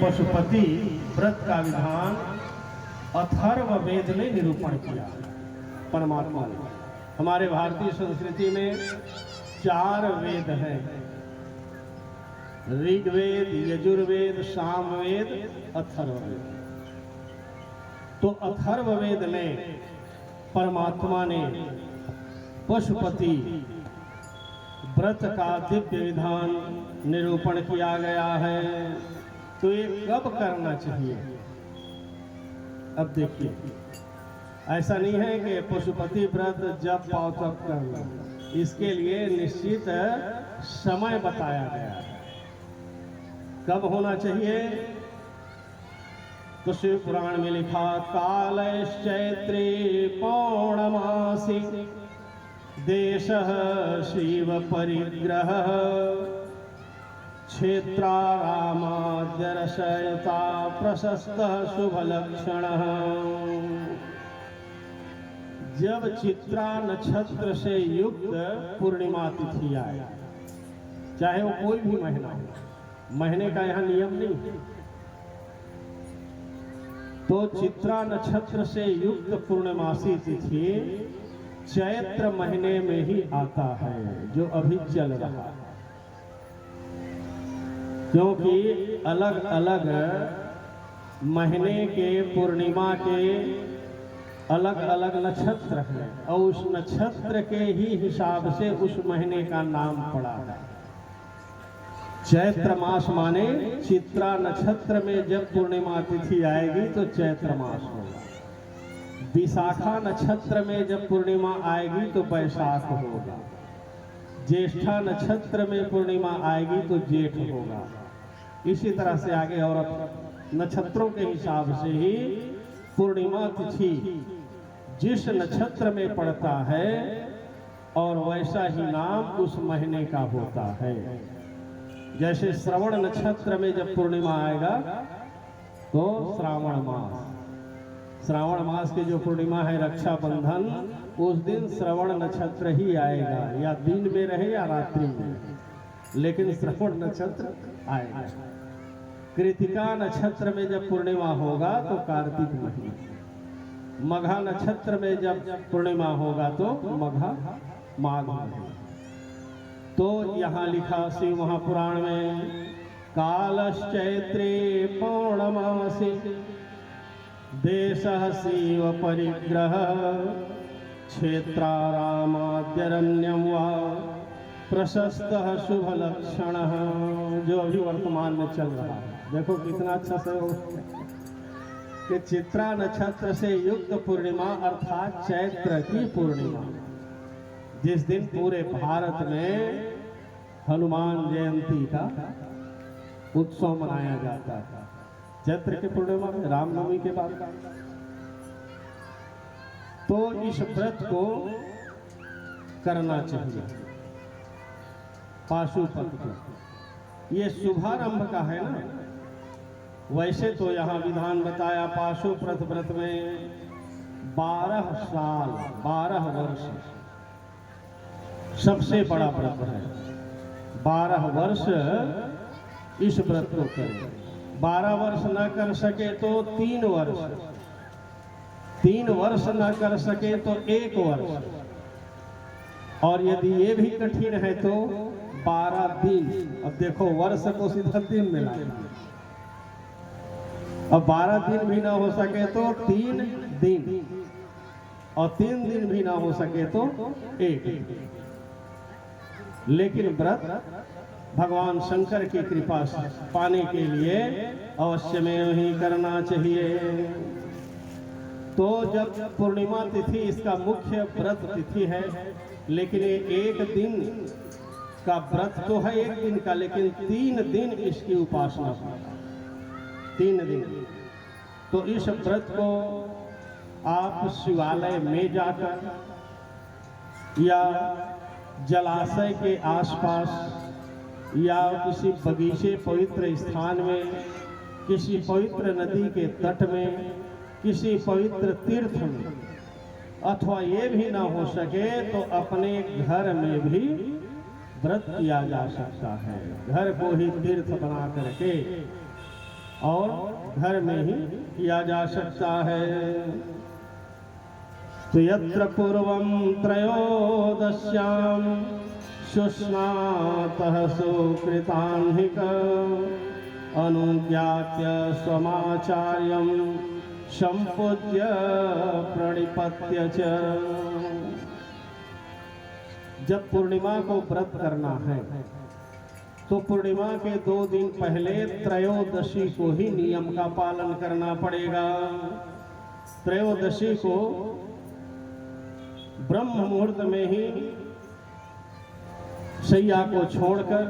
पशुपति व्रत का विधान अथर्ववेद में निरूपण किया परमात्मा ने। हमारे भारतीय संस्कृति में 4 वेद हैं, ऋग्वेद, यजुर्वेद, सामवेद, अथर्ववेद। तो अथर्ववेद में परमात्मा ने पशुपति व्रत का दिव्य विधान निरूपण किया गया है। तो ये कब करना चाहिए? अब देखिए, ऐसा नहीं है कि पशुपति व्रत जब पाओ तब करना, इसके लिए निश्चित समय बताया गया है। कब होना चाहिए? तो शिव पुराण में लिखा, कालश्चैत्रे पौर्णमासी देशः शिव परिग्रह क्षेत्रारामाद्यरशयता प्रशस्तः शुभलक्षणः। जब चित्रा नक्षत्र से युक्त पूर्णिमा तिथि आए, चाहे वो कोई भी महीना हो, महीने का यहाँ नियम नहीं है, तो चित्रा नक्षत्र से युक्त पूर्णमासी तिथि चैत्र महीने में ही आता है, जो अभी चल रहा है। क्योंकि अलग अलग महीने के पूर्णिमा के अलग अलग नक्षत्र हैं और उस नक्षत्र के ही हिसाब से उस महीने का नाम पड़ा है। चैत्र मास माने चित्रा नक्षत्र में जब पूर्णिमा तिथि आएगी तो चैत्र मास होगा। विशाखा नक्षत्र में जब पूर्णिमा आएगी तो वैशाख होगा। ज्येष्ठा नक्षत्र में पूर्णिमा आएगी तो जेठ होगा। इसी तरह से आगे और नक्षत्रों के हिसाब से ही पूर्णिमा तिथि जिस नक्षत्र में पड़ता है और वैसा ही नाम उस महीने का होता है। जैसे श्रवण नक्षत्र में जब पूर्णिमा आएगा तो श्रावण मास, श्रावण मास की जो पूर्णिमा है रक्षाबंधन, उस दिन श्रवण नक्षत्र ही आएगा, या दिन में रहे या रात्रि में, लेकिन श्रवण नक्षत्र आएगा। कृतिका नक्षत्र में जब पूर्णिमा होगा तो कार्तिक महीना, मघा नक्षत्र में जब पूर्णिमा होगा तो मघा माघ महीना। तो यहाँ लिखा शिव महापुराण में, कालश्चैत्रे पौर्णमासी देशः शिव परिग्रह क्षेत्रारामाद्यरण्यं वा प्रशस्तः शुभ लक्षणः। जो अभी वर्तमान में चल रहा है, देखो कितना अच्छा से कि चित्रा नक्षत्र से युक्त पूर्णिमा अर्थात चैत्र की पूर्णिमा, जिस दिन पूरे भारत में हनुमान जयंती का उत्सव मनाया जाता है। चैत्र की पूर्णिमा में, रामनवमी के बाद। तो इस व्रत को करना चाहिए पाशुपत को। ये शुभारंभ का है ना। वैसे तो यहाँ विधान बताया पाशुपत व्रत में 12 साल 12 वर्ष सबसे बड़ा व्रत है। 12 वर्ष इस व्रत को करें। 12 वर्ष न कर सके तो 3 वर्ष, 3 वर्ष न कर सके तो 1 वर्ष, और यदि ये भी कठिन है तो 12 दिन। अब देखो, वर्ष को सीधा दिन में लाना। अब 12 दिन भी ना हो सके तो 3 दिन, और 3 दिन भी ना हो सके तो 1। लेकिन व्रत भगवान शंकर की कृपा पाने के लिए अवश्य में ही करना चाहिए। तो जब पूर्णिमा तिथि इसका मुख्य व्रत तिथि है, लेकिन ये 1 दिन का व्रत तो है 1 दिन का, लेकिन 3 दिन इसकी उपासना है। 3 दिन। तो इस व्रत को आप शिवालय में जाकर या जलाशय के आसपास या किसी बगीचे पवित्र स्थान में, किसी पवित्र नदी के तट में, किसी पवित्र तीर्थ में, अथवा ये भी ना हो सके तो अपने घर में भी व्रत किया जा सकता है। घर को ही तीर्थ बना करके और घर में ही किया जा सकता है। तो यत्र पूर्वं त्रयोदश्यां शुष्णातः सुकृतान्हिक अनुज्ञात्य स्वमाचार्यं संपूज्य प्रणिपत्य च। जब पूर्णिमा को व्रत करना है तो पूर्णिमा के 2 दिन पहले त्रयोदशी को ही नियम का पालन करना पड़ेगा। त्रयोदशी को ब्रह्म मुहूर्त में ही शैया को छोड़कर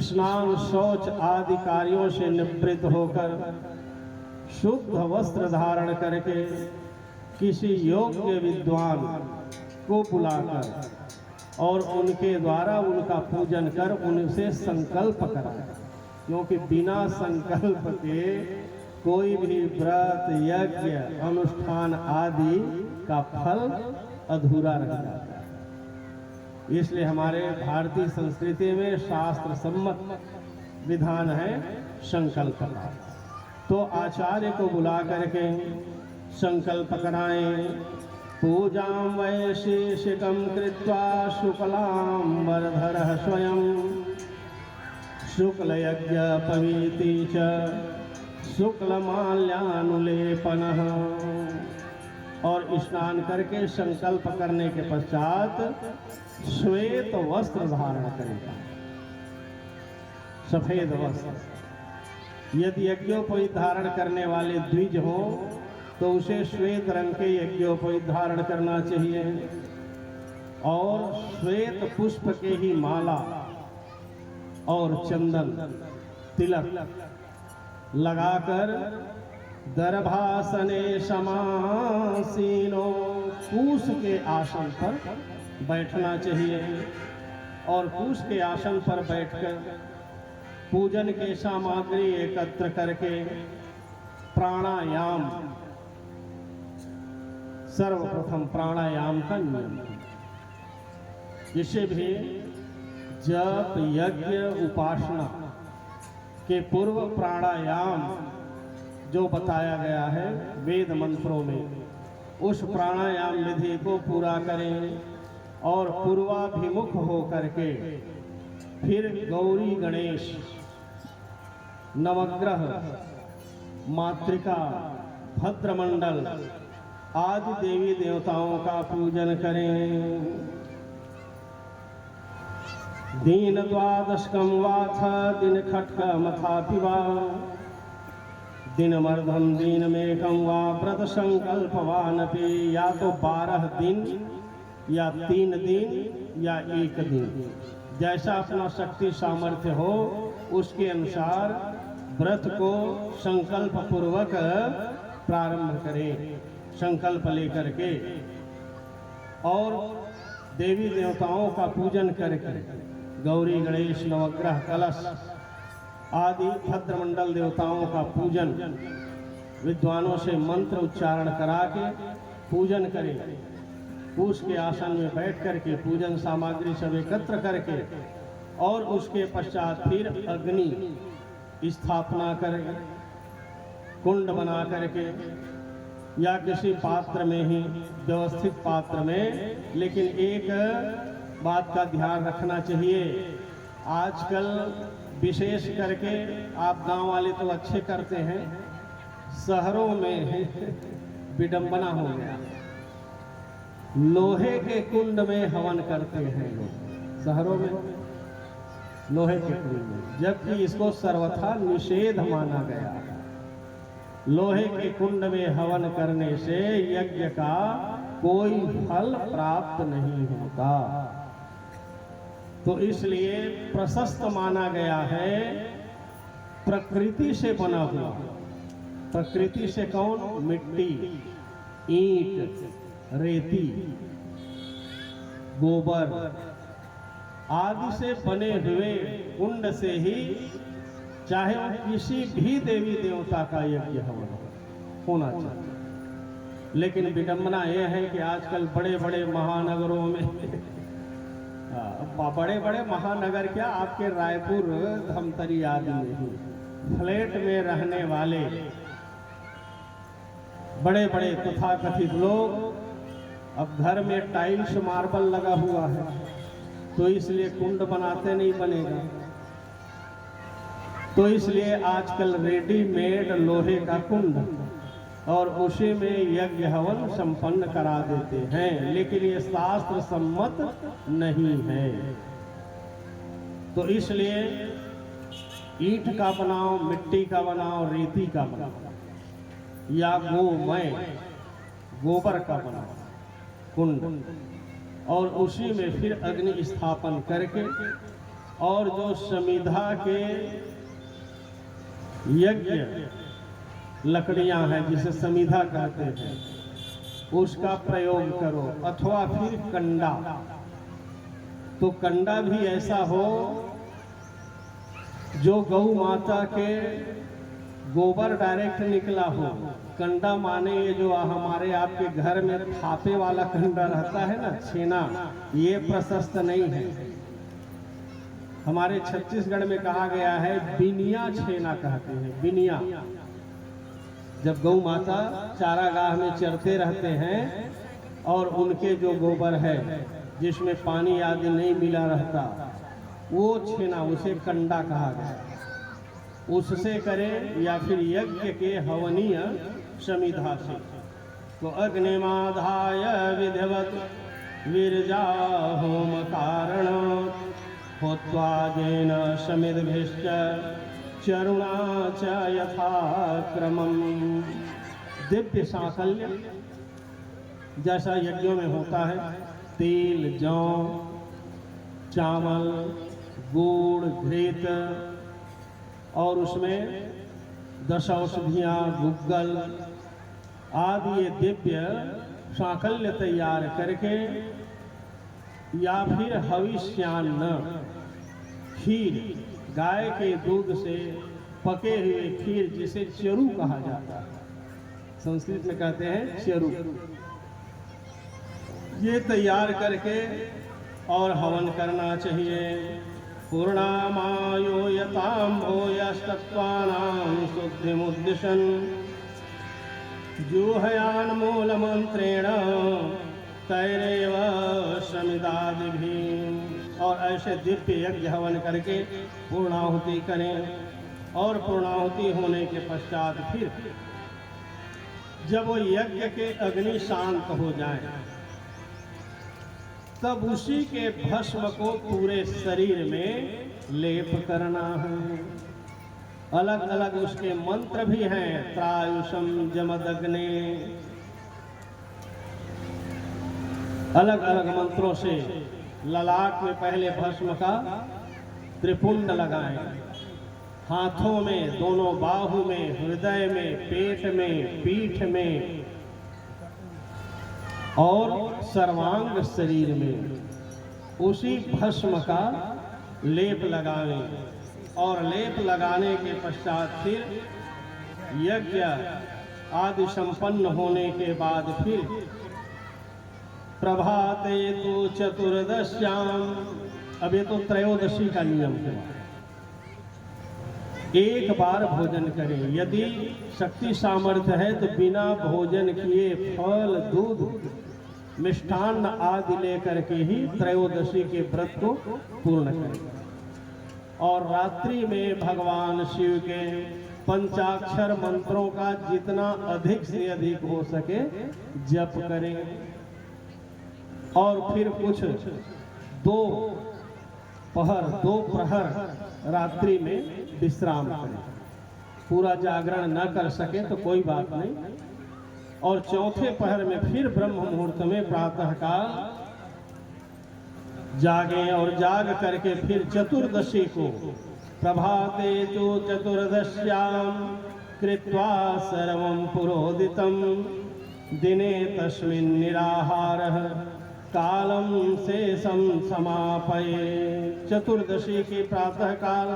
स्नान शौच आदि कार्यों से निवृत्त होकर शुद्ध वस्त्र धारण करके किसी योग्य विद्वान को बुलाकर और उनके द्वारा उनका पूजन कर उनसे संकल्प करा, क्योंकि बिना संकल्प के कोई भी व्रत यज्ञ अनुष्ठान आदि का फल अधूरा रह जाता है। इसलिए हमारे भारतीय संस्कृति में शास्त्र सम्मत विधान है संकल्प का। तो आचार्य को बुला करके संकल्प कराएं। पूजां वैशेषिकं कृत्वा शुक्लांबरधरः स्वयं शुक्लयज्ञपवीति च शुक्लमाल्यानुलेपनः। और स्नान करके संकल्प करने के पश्चात श्वेत वस्त्र धारण करेगा, सफेद वस्त्र। यदि यज्ञोपवीत धारण करने वाले द्विज हो तो उसे श्वेत रंग के यज्ञोपवीत धारण करना चाहिए और श्वेत पुष्प के ही माला और चंदन तिलक लगाकर दर्भासने समासीनो कूश के आसन पर बैठना चाहिए। और कूश के आसन पर बैठकर पूजन के सामग्री एकत्र करके प्राणायाम, सर्वप्रथम प्राणायाम का नियम, जिसे भी जप यज्ञ उपासना के पूर्व प्राणायाम जो बताया गया है वेद मंत्रों में, उस प्राणायाम विधि को पूरा करें और पूर्वाभिमुख हो करके फिर गौरी गणेश नवग्रह मातृका भद्रमंडल आदि देवी देवताओं का पूजन करें। दीन द्वादशकं वाथ दिन खट्क मथापिवा दिनमर्धम दीनमेकं वा व्रत संकल्पवानपि। या तो 12 दिन या 3 दिन या 1 दिन, जैसा अपना शक्ति सामर्थ्य हो उसके अनुसार व्रत को संकल्प पूर्वक प्रारंभ करें, संकल्प लेकर के। और देवी देवताओं का पूजन करके गौरी गणेश नवग्रह कलश आदि भद्रमंडल देवताओं का पूजन विद्वानों से मंत्र उच्चारण करा के पूजन करें। कूश के आसन में बैठ करके पूजन सामग्री सब एकत्र करके और उसके पश्चात फिर अग्नि स्थापना करें, कुंड बना करके या किसी पात्र में ही व्यवस्थित पात्र में। लेकिन एक बात का ध्यान रखना चाहिए, आजकल विशेष करके आप गांव वाले तो अच्छे करते हैं, शहरों में विडंबना हो गया। लोहे के कुंड में हवन करते हैं लोग शहरों में, लोहे के कुंड में, जबकि इसको सर्वथा निषेध माना गया। लोहे के कुंड में हवन करने से यज्ञ का कोई फल प्राप्त नहीं होता। तो इसलिए प्रशस्त माना गया है प्रकृति से बना हुआ। प्रकृति से कौन? मिट्टी, ईंट, रेती, गोबर आदि से बने हुए कुंड से ही चाहे वो किसी भी देवी देवता का यज्ञ हवन होना चाहिए। लेकिन विडंबना यह है कि आजकल बड़े बड़े महानगरों में बड़े बड़े महानगर क्या, आपके रायपुर धमतरी आदि में ही फ्लैट में रहने वाले बड़े बड़े तथाकथित लोग, अब घर में टाइल्स मार्बल लगा हुआ है तो इसलिए कुंड बनाते नहीं बनेगा, तो इसलिए आजकल रेडीमेड लोहे का कुंड और उसी में यज्ञ हवन संपन्न करा देते हैं, लेकिन ये शास्त्र सम्मत नहीं है। तो इसलिए ईंट का बनाओ, मिट्टी का बनाओ, रेती का बनाओ या गोमय गोबर का बनाओ कुंड, और उसी में फिर अग्नि स्थापन करके और जो समिधा के यज्ञ लकड़ियां हैं जिसे समिधा कहते हैं उसका प्रयोग करो, अथवा फिर कंडा। तो कंडा भी ऐसा हो जो गौ माता के गोबर डायरेक्ट निकला हो। कंडा माने ये जो हमारे आपके घर में थापे वाला कंडा रहता है ना, छेना, ये प्रशस्त नहीं है। हमारे छत्तीसगढ़ में कहा गया है बिनिया छेना कहते हैं। बिनिया, जब गौ माता चारागाह में चरते रहते हैं और उनके जो गोबर है जिसमें पानी आदि नहीं मिला रहता, वो छेना, उसे कंडा कहा गया। उससे करें या फिर यज्ञ के हवनीय समिधा से। तो अग्निमाधाय विधिवत विरजा होम कारण होत्वा जेन समिधभिश्च चरुणा च यथा क्रमम। दिव्य साकल्य जैसा यज्ञों में होता है, तेल, जौ, चावल, गुड़, घृत और उसमें 10 औषधियाँ, गुग्गल आदि ये दिव्य साकल्य तैयार करके या फिर हविष्यान्न खीर, गाय के दूध से पके हुए खीर जिसे चरु कहा जाता है, संस्कृत में कहते हैं चरु, ये तैयार करके और हवन करना चाहिए। पूर्णामायो यताम्भो यस्तत्वानां शुद्धिमुद्दिशन् जुहयान मूल मंत्रेण तैरेव समिदादिभिः। और ऐसे दिव्य यज्ञ हवन करके पूर्णाहुति करें और पूर्णाहुति होने के पश्चात फिर जब वो यज्ञ के अग्नि शांत हो जाए तब उसी के भस्म को पूरे शरीर में लेप करना है। अलग अलग उसके मंत्र भी हैं, त्रायुषम जमदग्ने, अलग अलग मंत्रों से ललाट में पहले भस्म का त्रिपुंड लगाएं, हाथों में, दोनों बाहु में, हृदय में, पेट में, पीठ में और सर्वांग शरीर में उसी भस्म का लेप लगावें। और लेप लगाने के पश्चात फिर यज्ञ आदि संपन्न होने के बाद फिर प्रभाते तो चतुर्दश्याम, अब ये तो त्रयोदशी का नियम है, एक बार भोजन करें। यदि शक्ति सामर्थ्य है तो बिना भोजन किए फल, दूध, मिष्ठान्न आदि लेकर के ही त्रयोदशी के व्रत को पूर्ण करें। और रात्रि में भगवान शिव के पंचाक्षर मंत्रों का जितना अधिक से अधिक हो सके जप करें। और फिर कुछ दो प्रहर रात्रि में विश्राम करें। पूरा जागरण न कर सके तो कोई बात नहीं। और चौथे पहर में फिर ब्रह्म मुहूर्त में प्रातः काल जागें और जाग करके फिर चतुर्दशी को प्रभाते तो चतुर्दश्याम कृत्वा सर्वं पुरोदितं दिने तस्मिन् निराहारः कालम शेषम समापये। चतुर्दशी के प्रातः काल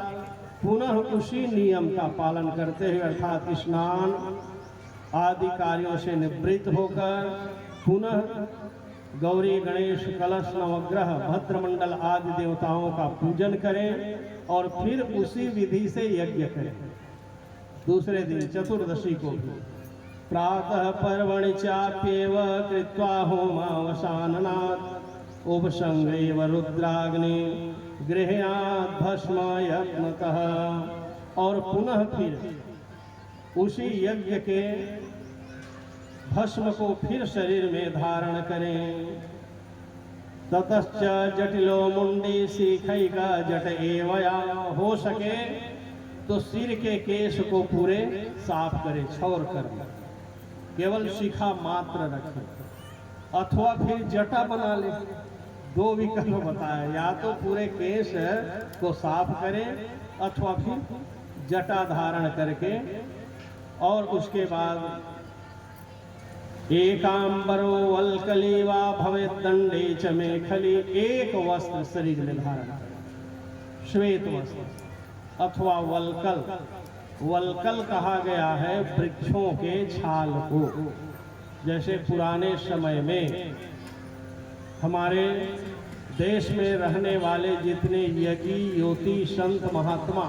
पुनः उसी नियम का पालन करते हुए अर्थात स्नान आदि कार्यों से निवृत्त होकर पुनः गौरी, गणेश, कलश, नवग्रह, भद्रमंडल आदि देवताओं का पूजन करें और फिर उसी विधि से यज्ञ करें। दूसरे दिन चतुर्दशी को भी प्रातः पर्वणि चाप्येव कृत्वा होमावसाननात् उपसंगैव रुद्राग्नि गृह्णात् भस्म यत्नतः। और पुनः फिर उसी यज्ञ के भस्म को फिर शरीर में धारण करें। ततश्च जटिलो मुंडी शिखैका जट एवया, हो सके तो सिर के केश को पूरे साफ करे, छौर कर केवल शिखा मात्र रखे, अथवा फिर जटा बना ले। दो विकल्प बताया, या तो पूरे केश को साफ करे अथवा फिर जटा धारण करके, और उसके बाद एकांबरो वल्कली वा भवेत् दंडे च मेखली, एक वस्त्र शरीर में धारण करे, श्वेत वस्त्र अथवा वल्कल। वल्कल कहा गया है वृक्षों के छाल को। जैसे पुराने समय में हमारे देश में रहने वाले जितने यज्ञी योगी संत महात्मा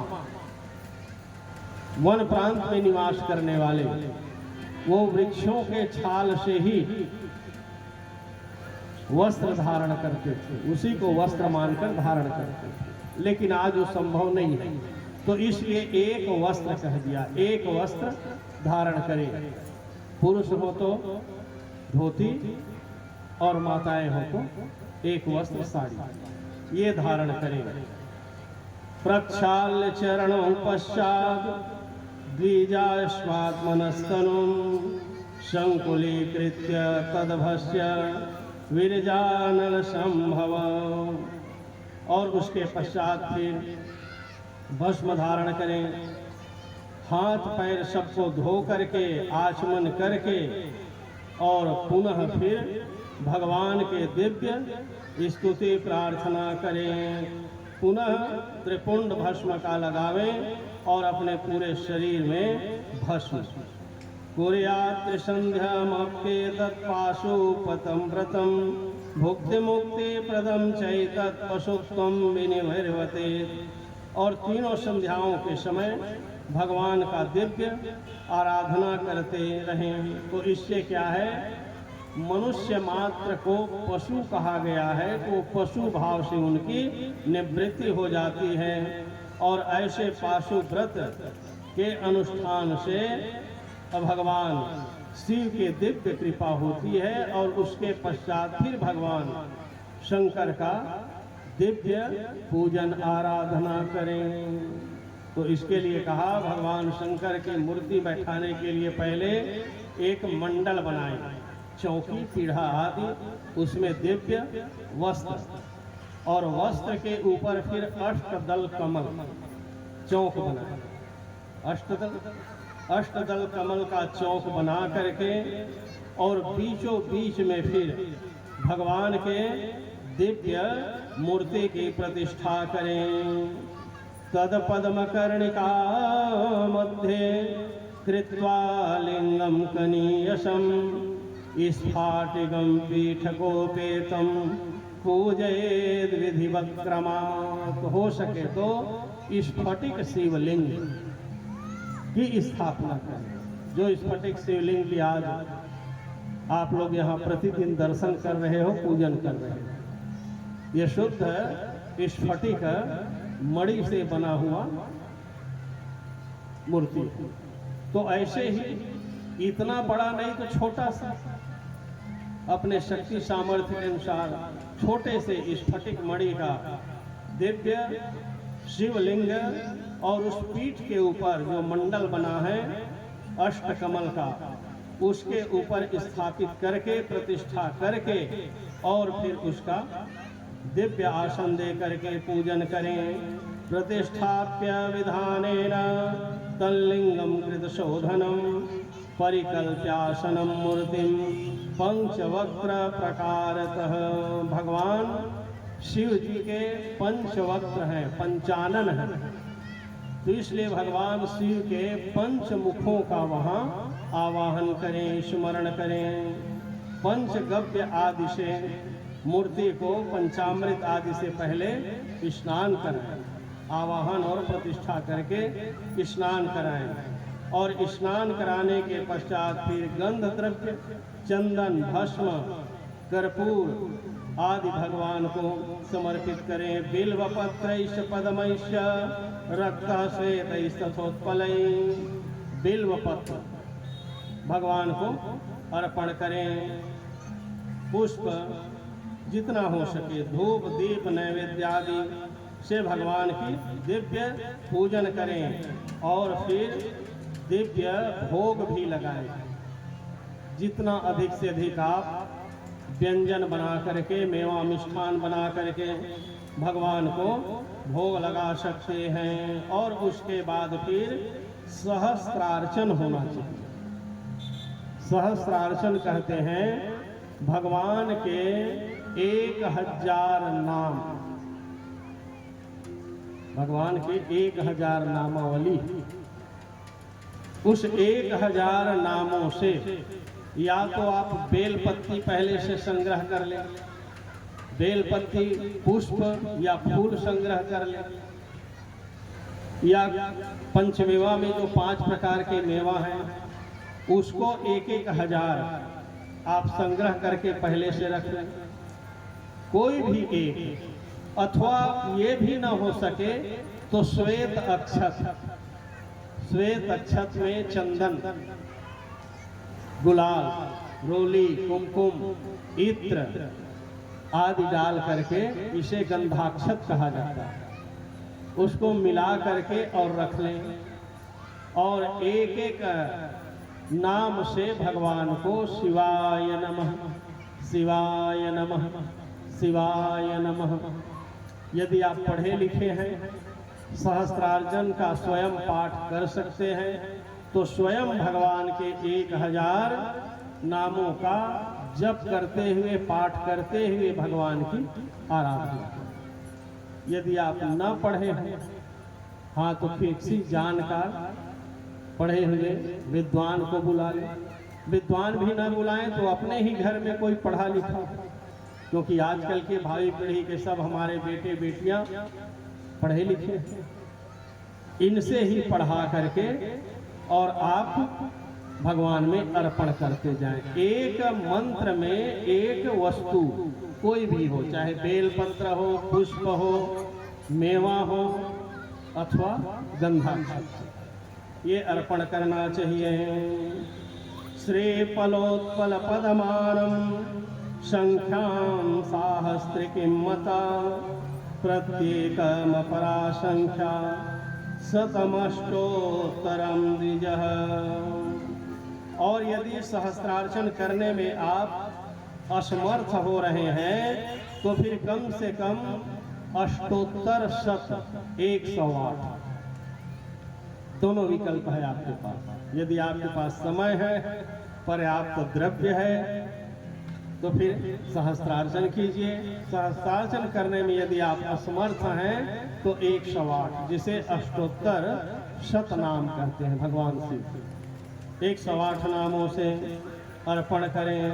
वन प्रांत में निवास करने वाले, वो वृक्षों के छाल से ही वस्त्र धारण करते थे, उसी को वस्त्र मानकर धारण करते थे। लेकिन आज वो संभव नहीं है, तो इसलिए एक वस्त्र कह दिया, एक वस्त्र धारण करे। पुरुष हो तो धोती और माताएं हो तो एक वस्त्र साड़ी, ये धारण करें। प्रक्षाल्य चरणों पश्चात द्विजाश्वात्मनस्तनुं संकुलीकृत्य तदभस्य विरजानल संभव। और उसके पश्चात फिर भस्म धारण करें, हाथ पैर सबको धो करके आचमन करके, और पुनः फिर भगवान के दिव्य स्तुति प्रार्थना करें। पुनः त्रिपुंड भस्म का लगावें और अपने पूरे शरीर में भस्म। कुर्यात् त्रिसंध्यामप्येतत् पाशुपतं व्रतं भुक्ति मुक्ति प्रदं चैतत् पशुत्वं विनिर्वर्तते। और तीनों संध्याओं के समय भगवान का दिव्य आराधना करते रहें। तो इससे क्या है, मनुष्य मात्र को पशु कहा गया है, तो पशु भाव से उनकी निवृत्ति हो जाती है। और ऐसे पाशु व्रत के अनुष्ठान से भगवान शिव के दिव्य कृपा होती है, और उसके पश्चात फिर भगवान शंकर का दिव्य पूजन आराधना करें। तो इसके लिए कहा, भगवान शंकर की मूर्ति बैठाने के लिए पहले एक मंडल बनाएं, चौकी पीढ़ा आदि, उसमें दिव्य वस्त्र, और वस्त्र के ऊपर फिर अष्टदल कमल चौक बनाए। अष्टदल कमल का चौक बना करके, और बीचों बीच में फिर भगवान के दिव्य मूर्ति की प्रतिष्ठा करें। तद पद्म कर्णिका मध्ये कृत्वा लिंगम कनीयसम स्फाटिकं पीठकोपेतं पूजयेद विधिवत क्रमात्। हो सके तो स्फटिक शिवलिंग की स्थापना करें। जो स्फटिक शिवलिंग की आज आप लोग यहाँ प्रतिदिन दर्शन कर रहे हो, पूजन कर रहे हो, ये शुद्ध स्फटिक मणि से बना हुआ मूर्ति। तो ऐसे ही इतना बड़ा नहीं तो छोटा सा, अपने शक्ति सामर्थ्य के अनुसार छोटे से स्फटिक मणि का दिव्य शिवलिंग, और उस पीठ के ऊपर जो मंडल बना है अष्टकमल का, उसके ऊपर स्थापित करके प्रतिष्ठा करके, और फिर उसका दिव्य आसन दे करके पूजन करें। प्रतिष्ठाप्य विधानेन तल्लिंगम कृत शोधनम परिकल्प्यासनम मूर्तिम पंचवक्त्र प्रकारतः। भगवान शिव जी के पंचवक्त्र हैं, पंचानन हैं, तो इसलिए भगवान शिव के पंचमुखों का वहाँ आवाहन करें, स्मरण करें। पंचगव्य आदि से मूर्ति को पंचामृत आदि से पहले स्नान कराएं, आवाहन और प्रतिष्ठा करके स्नान कराएं, और स्नान कराने के पश्चात फिर गंध द्रव्य, चंदन, भस्म, कर्पूर आदि भगवान को समर्पित करें। बिल्वपत्रैश्च पद्मैश्च रक्तः श्वेतैस्तथोत्पलैः, बिल्वपत्र भगवान को अर्पण करें। पुष्प जितना हो सके, धूप, दीप, नैवेद्य आदि से भगवान की दिव्य पूजन करें और फिर दिव्य भोग भी लगाएं। जितना अधिक से अधिक आप व्यंजन बना करके, मेवा मिष्ठान बना करके भगवान को भोग लगा सकते हैं। और उसके बाद फिर सहस्त्रार्चन होना चाहिए। सहस्त्रार्चन कहते हैं भगवान के 1000 नाम, भगवान के 1000 नामावली। उस 1000 नामों से या तो आप बेलपत्ती पहले से संग्रह कर लें, बेलपत्ती, पुष्प या फूल संग्रह कर लें, या पंचमेवा में जो 5 प्रकार के मेवा हैं उसको 1000 आप संग्रह करके पहले से रख लें, कोई भी एक। अथवा ये भी ना हो सके तो श्वेत अक्षत, श्वेत अक्षत में चंदन, गुलाल, रोली, कुमकुम, इत्र आदि डाल करके, इसे गंधाक्षत कहा जाता है, उसको मिला करके और रख लें। और एक एक नाम से भगवान को शिवाय नमः, शिवाय नमः, शिवाय नमः। यदि आप पढ़े लिखे हैं, सहस्त्रार्चन का स्वयं पाठ कर सकते हैं, तो स्वयं भगवान के 1000 नामों का जप करते हुए, पाठ करते हुए भगवान की आराधना करें। यदि आप न पढ़े हैं, हाँ, तो किसी जानकार पढ़े हुए विद्वान को बुला लें। विद्वान भी न बुलाएं तो अपने ही घर में कोई पढ़ा लिखा, क्योंकि आजकल के भावी पीढ़ी के सब हमारे बेटे बेटियां पढ़े लिखे, इनसे ही पढ़ा करके और आप भगवान में अर्पण करते जाएं। एक मंत्र में एक वस्तु कोई भी हो, चाहे बेलपत्र हो, पुष्प हो, मेवा हो अथवा गंधाक्षत, ये अर्पण करना चाहिए। श्रीफलोत्पल पदमानम संख्यां साहस्रिकिम्मता प्रत्येकम परासंख्या शतमष्टोत्तरम द्विजः। और यदि सहस्त्रार्चन करने में आप असमर्थ हो रहे हैं तो फिर कम से कम अष्टोत्तर शत 108 दोनों विकल्प है आपके पास। यदि आपके पास समय है, पर्याप्त द्रव्य है, तो फिर सहस्त्रार्चन कीजिए। सहस्त्रार्चन करने में यदि आप असमर्थ हैं तो 108, जिसे अष्टोत्तर शत नाम कहते हैं, भगवान शिव 108 नामों से अर्पण करें।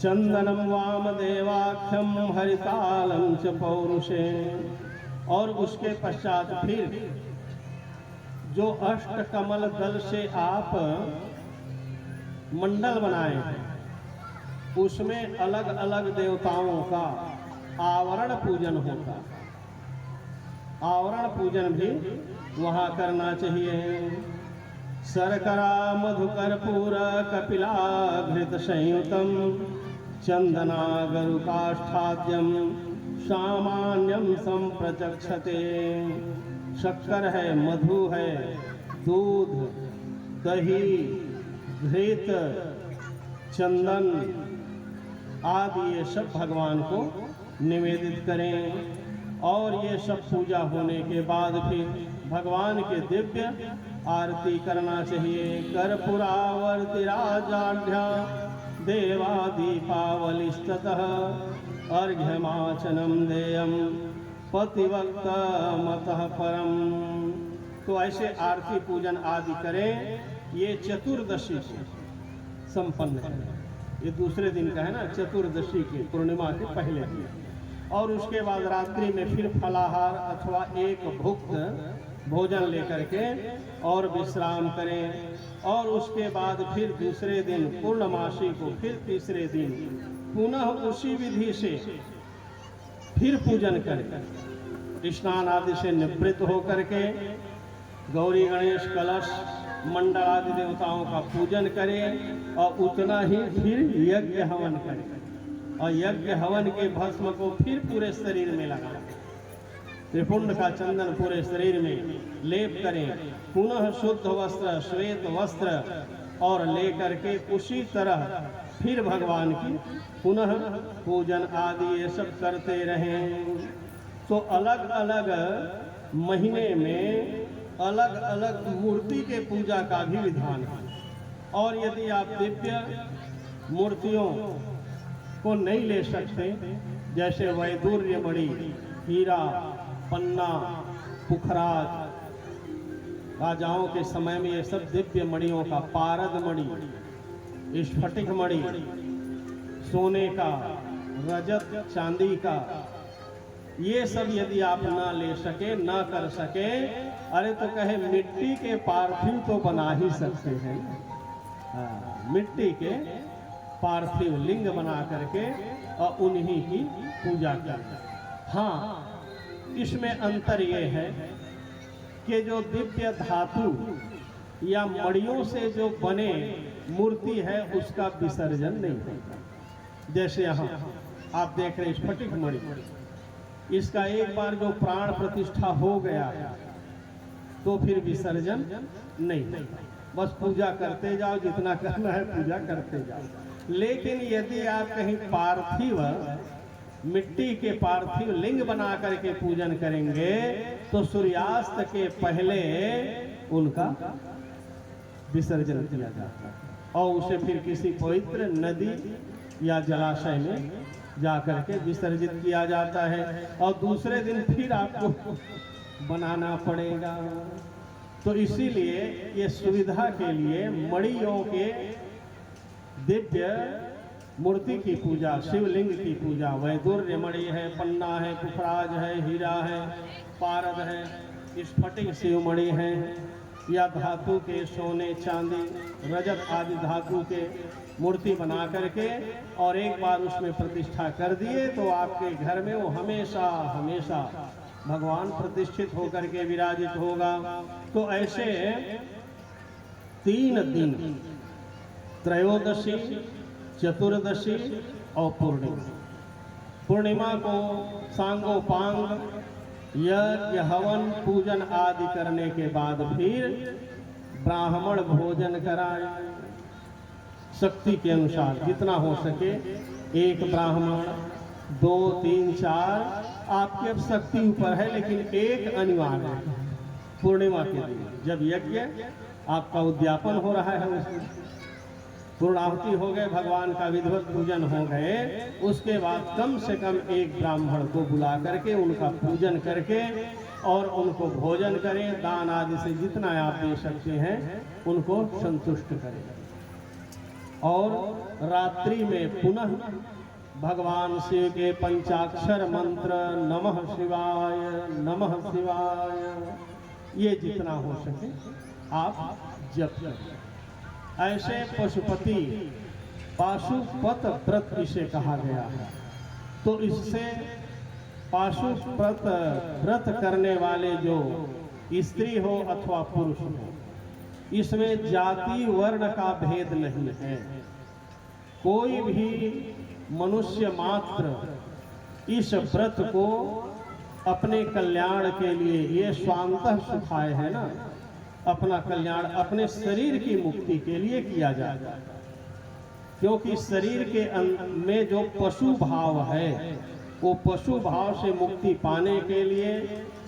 चंदनम वामदेवाख्यम हरितालम च पौरुषे। और उसके पश्चात फिर जो अष्ट कमल दल से आप मंडल बनाए हैं, उसमें अलग अलग देवताओं का आवरण पूजन होता। आवरण पूजन भी वहाँ करना चाहिए। शर्करा मधुकर्पूर कपिलाघृत संयुतम चंदना गरुकाष्ठाद्यम सामान्यम संप्रचक्षते। शक्कर है, मधु है, दूध, दही, घृत, चंदन आदि ये सब भगवान को निवेदित करें। और ये सब पूजा होने के बाद फिर भगवान के दिव्य आरती करना चाहिए। कर्पूरावर्ति राजाढ्या देवादीपावलिस्ततः अर्घ्यमाचनम देयम पतिवक्त मतः परम। तो ऐसे आरती पूजन आदि करें। ये चतुर्दशी से संपन्न है, ये दूसरे दिन का है ना, चतुर्दशी के पूर्णिमा के पहले दिन। और उसके बाद रात्रि में फिर फलाहार अथवा एक भुक्त भोजन लेकर के और विश्राम करें। और उसके बाद फिर दूसरे दिन पूर्णमासी को फिर तीसरे दिन पुनः उसी विधि से फिर पूजन करें। स्नान आदि से निवृत्त होकर के गौरी गणेश कलश मंडल आदि देवताओं का पूजन करें और उतना ही फिर यज्ञ हवन करें और यज्ञ हवन के भस्म को फिर पूरे शरीर में लगाएं। त्रिपुंड का चंदन पूरे शरीर में लेप करें। पुनः शुद्ध वस्त्र श्वेत वस्त्र और लेकर के उसी तरह फिर भगवान की पुनः पूजन आदि ये सब करते रहें। तो अलग अलग महीने में अलग अलग मूर्ति के पूजा का भी विधान है। और यदि आप दिव्य मूर्तियों को नहीं ले सकते, जैसे वैदुर्य मणि, हीरा, पन्ना, पुखराज, राजाओं के समय में ये सब दिव्य मणियों का, पारद मणि, स्फटिक मणि, सोने का, रजत, चांदी का, ये सब यदि आप ना ले सके, ना कर सके, अरे तो कहे मिट्टी के पार्थिव तो बना ही सकते हैं। मिट्टी के पार्थिव लिंग बना करके और उन्हीं की पूजा करते। हाँ, इसमें अंतर ये है कि जो दिव्य धातु या मणियों से जो बने मूर्ति है उसका विसर्जन नहीं होता। जैसे यहाँ आप देख रहे स्फटिक मणि, इसका एक बार जो प्राण प्रतिष्ठा हो गया तो फिर विसर्जन नहीं, बस पूजा करते जाओ, जितना करना है पूजा करते जाओ। लेकिन यदि आप कहीं पार्थिव मिट्टी के पार्थिव लिंग बना करके पूजन करेंगे तो सूर्यास्त के पहले उनका विसर्जन किया जाता है और उसे फिर किसी पवित्र नदी या जलाशय में जा करके विसर्जित किया जाता है और दूसरे दिन फिर आपको बनाना पड़ेगा। तो इसीलिए ये सुविधा के लिए मणियों के दिव्य मूर्ति की पूजा, शिवलिंग की पूजा, वैदुर्य मणि है, पन्ना है, पुखराज है, हीरा है, पारद है, स्फटिक शिवमणि है, या धातु के सोने, चांदी, रजत आदि धातु के मूर्ति बना करके और एक बार उसमें प्रतिष्ठा कर दिए तो आपके घर में वो हमेशा हमेशा भगवान प्रतिष्ठित होकर के विराजित होगा। तो ऐसे 3 दिन, त्रयोदशी, चतुर्दशी और पूर्णिमा को सांगोपांग यज्ञ हवन पूजन आदि करने के बाद फिर ब्राह्मण भोजन कराए। शक्ति के अनुसार जितना हो सके, 1 ब्राह्मण, 2, 3, 4 आपके अब शक्ति ऊपर है, लेकिन 1 अनिवार्य है। पूर्णिमा के दिन जब यज्ञ आपका उद्यापन हो रहा है, उसमें पूर्णाहुति हो गए, भगवान का विधिवत पूजन हो गए, उसके बाद कम से कम 1 ब्राह्मण को बुला करके उनका पूजन करके और उनको भोजन करें। दान आदि से जितना आप दे सकते हैं उनको संतुष्ट करें। और रात्रि में पुनः भगवान शिव के पंचाक्षर मंत्र नमः शिवाय नमः शिवाय, ये जितना हो सके आप जप करें। ऐसे पशुपति पाशुपत व्रत इसे कहा गया है। तो इससे पाशुपत व्रत करने वाले जो स्त्री हो अथवा पुरुष हो, इसमें जाति वर्ण का भेद नहीं है। कोई भी मनुष्य मात्र इस व्रत को अपने कल्याण के लिए, ये स्वांतः सुखाय है ना, अपना कल्याण, अपने शरीर की मुक्ति के लिए किया जाता है। क्योंकि शरीर के में जो पशु भाव है, वो पशु भाव से मुक्ति पाने के लिए,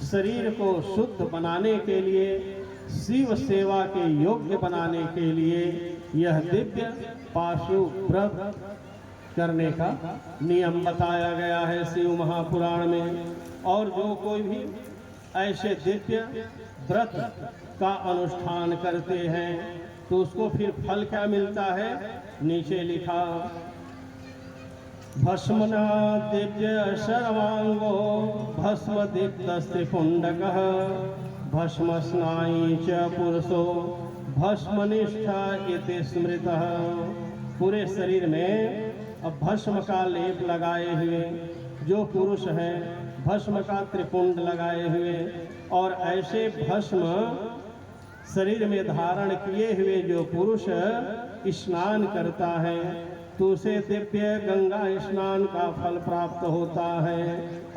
शरीर को शुद्ध बनाने के लिए, शिव सेवा के योग्य बनाने के लिए यह दिव्य पाशु व्रत करने का नियम बताया गया है शिव महापुराण में। और जो कोई भी ऐसे दिव्य व्रत का अनुष्ठान करते हैं तो उसको फिर फल क्या मिलता है, नीचे लिखा, भस्मना दिव्य सर्वांगो भस्म दीप्तस्त्रिपुंडकः भस्म स्नायी च पुरुषो भस्मनिष्ठा इति स्मृतः। पूरे शरीर में अब भस्म का लेप लगाए हुए जो पुरुष है, भस्म का त्रिपुंड लगाए हुए और ऐसे भस्म शरीर में धारण किए हुए जो पुरुष स्नान करता है तो उसे दिव्य गंगा स्नान का फल प्राप्त होता है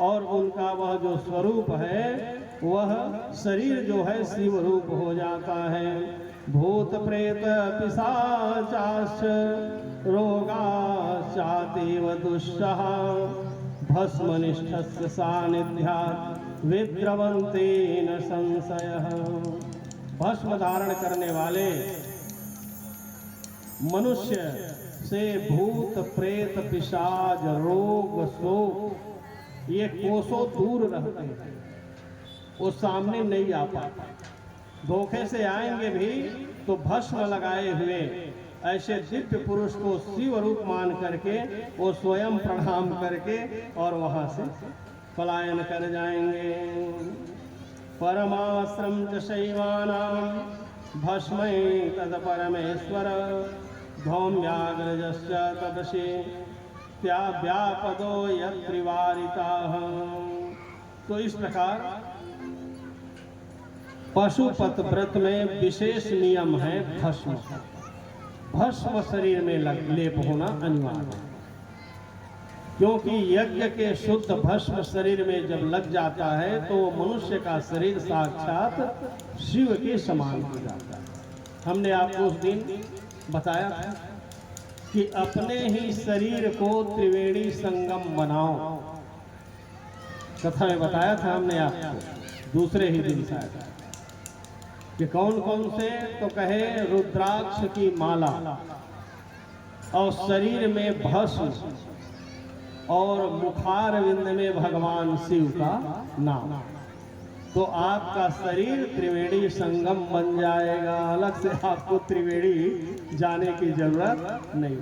और उनका वह जो स्वरूप है वह शरीर जो है शिव रूप हो जाता है। भूत प्रेत पिशाचाश्च रोगाश्चातीव दुष्टः भस्मनिष्ठस्य सानिध्यात् विद्रवन्ते न संशयः। भस्म धारण करने वाले मनुष्य से भूत प्रेत पिशाच रोग शोक ये कोसों दूर रहते हैं, वो सामने नहीं आ पाता। धोखे से आएंगे भी तो भस्म लगाए हुए ऐसे दिव्य पुरुष को शिव रूप मान करके वो स्वयं प्रणाम करके और वहां से पलायन कर जाएंगे। परमाश्रम च शैवानां भस्मै तद परमेश्वर धौम्याग्रजश्च तदशे त्याव्यापदो यत्रिवारिताः। तो इस प्रकार पशुपत व्रत में विशेष नियम है भस्म। भस्म शरीर में लेप होना अनिवार्य है, क्योंकि यज्ञ के शुद्ध भस्म शरीर में जब लग जाता है तो मनुष्य का शरीर साक्षात शिव के समान हो जाता है। हमने आपको उस दिन बताया था कि अपने ही शरीर को त्रिवेणी संगम बनाओ। कथा में बताया था हमने आपको दूसरे ही दिन शायद कि कौन कौन से, तो कहे रुद्राक्ष की माला और शरीर में भस्म और मुखारविंद में भगवान शिव का नाम, तो आपका शरीर त्रिवेणी संगम बन जाएगा। अलग से आपको त्रिवेणी जाने की जरूरत नहीं।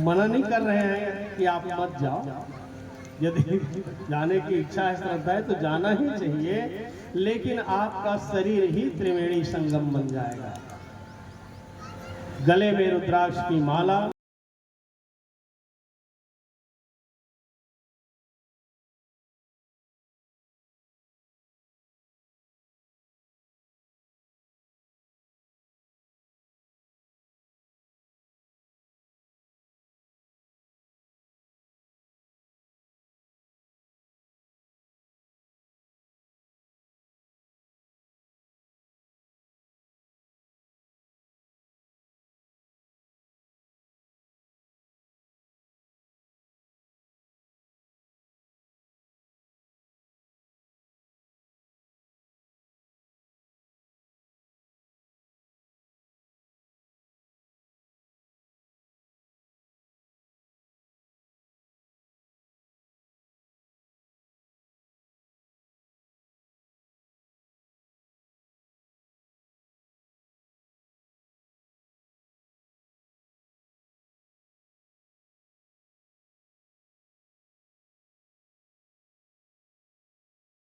मना नहीं कर रहे हैं कि आप मत जाओ, यदि जाने की इच्छा है, श्रद्धा है तो जाना ही चाहिए, लेकिन आपका शरीर ही त्रिवेणी संगम बन जाएगा। गले में रुद्राक्ष की माला